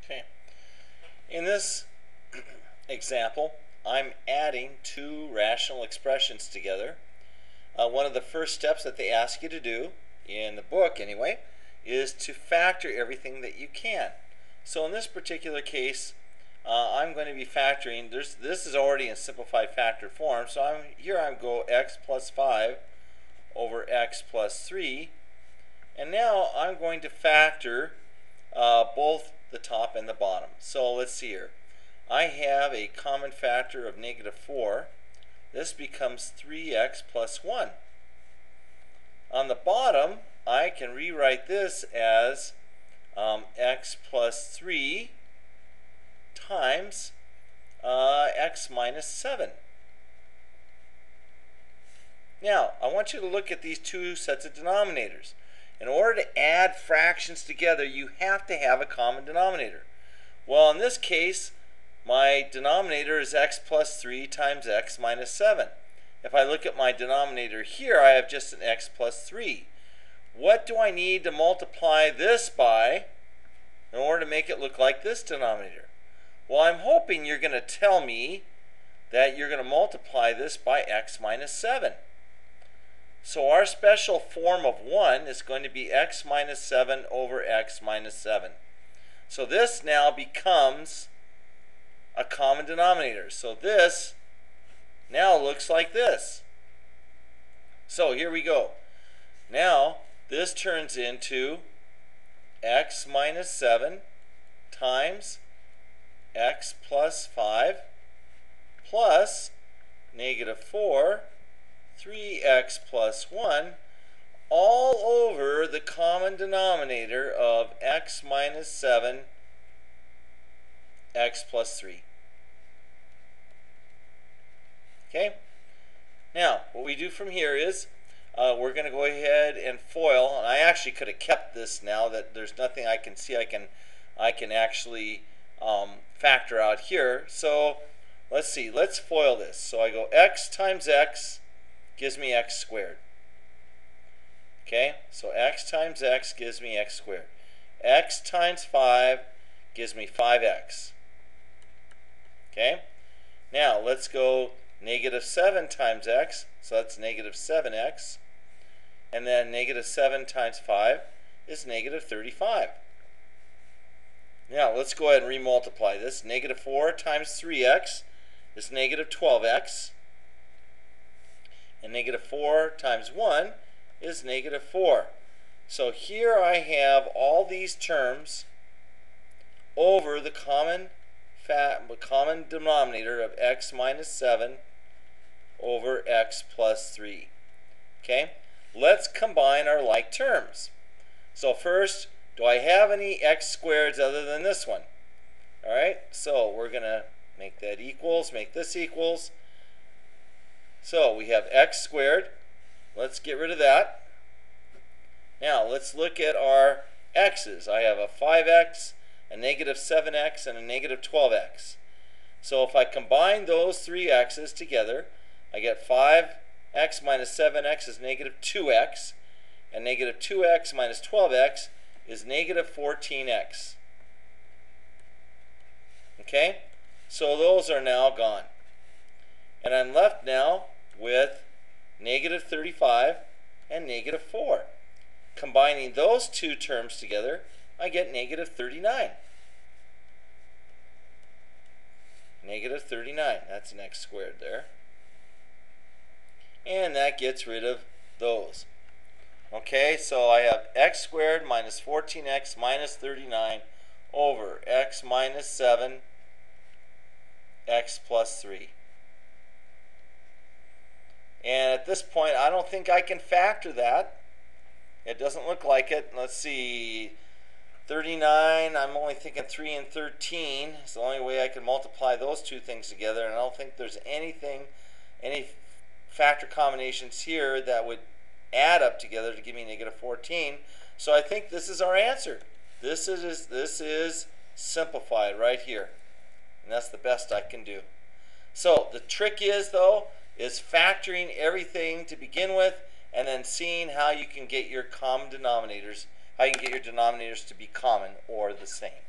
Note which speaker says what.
Speaker 1: Okay. In this example, I'm adding two rational expressions together. One of the first steps that they ask you to do, in the book anyway, is to factor everything that you can. So in this particular case, I'm going to be factoring. This is already in simplified factor form, so I'm go x plus 5 over x plus 3. And now I'm going to factor both the top and the bottom. So let's see here. I have a common factor of -4. This becomes 3x plus 1. On the bottom, I can rewrite this as x plus 3 times x minus 7. Now, I want you to look at these two sets of denominators. In order to add fractions together, you have to have a common denominator. Well, in this case, my denominator is x plus 3 times x minus 7. If I look at my denominator here, I have just an x plus 3. What do I need to multiply this by in order to make it look like this denominator? Well, I'm hoping you're going to tell me that you're going to multiply this by x minus 7. So our special form of 1 is going to be x minus 7 over x minus 7. So this now becomes a common denominator. So this now looks like this. So here we go. Now this turns into x minus 7 times x plus 5 plus -4 3x plus 1 all over the common denominator of x minus 7 x plus 3. Okay? Now, what we do from here is we're going to go ahead and FOIL. And I actually could have kept this now that there's nothing I can see I can actually factor out here. So let's see. Let's FOIL this. So I go x times x gives me x squared. Okay? So x times x gives me x squared. X times 5 gives me 5x. Okay? Now let's go -7 times x, so that's -7x. And then -7 times 5 is -35. Now let's go ahead and remultiply this. -4 times 3x is -12x. And -4 times 1 is -4. So here I have all these terms over the common denominator of x minus 7 over x plus 3. Okay? Let's combine our like terms. So first, do I have any x squareds other than this one? Alright, so we're going to make that equals, make this equals. So we have x squared. Let's get rid of that. Now let's look at our x's. I have a 5x, a -7x, and a -12x. So if I combine those three x's together, I get 5x minus 7x is -2x, and -2x minus 12x is -14x. Okay? So those are now gone. And I'm left now with -35 and -4. Combining those two terms together, I get -39. -39, that's an x squared there. And that gets rid of those. Okay, so I have x squared minus 14x minus 39 over x minus 7 x plus 3. And at this point, I don't think I can factor that. It doesn't look like it. Let's see. 39, I'm only thinking 3 and 13. It's the only way I can multiply those two things together. And I don't think there's any factor combinations here that would add up together to give me -14. So I think this is our answer. This is simplified right here. And that's the best I can do. So the trick is, though, is factoring everything to begin with and then seeing how you can get your common denominators, how you can get your denominators to be common or the same.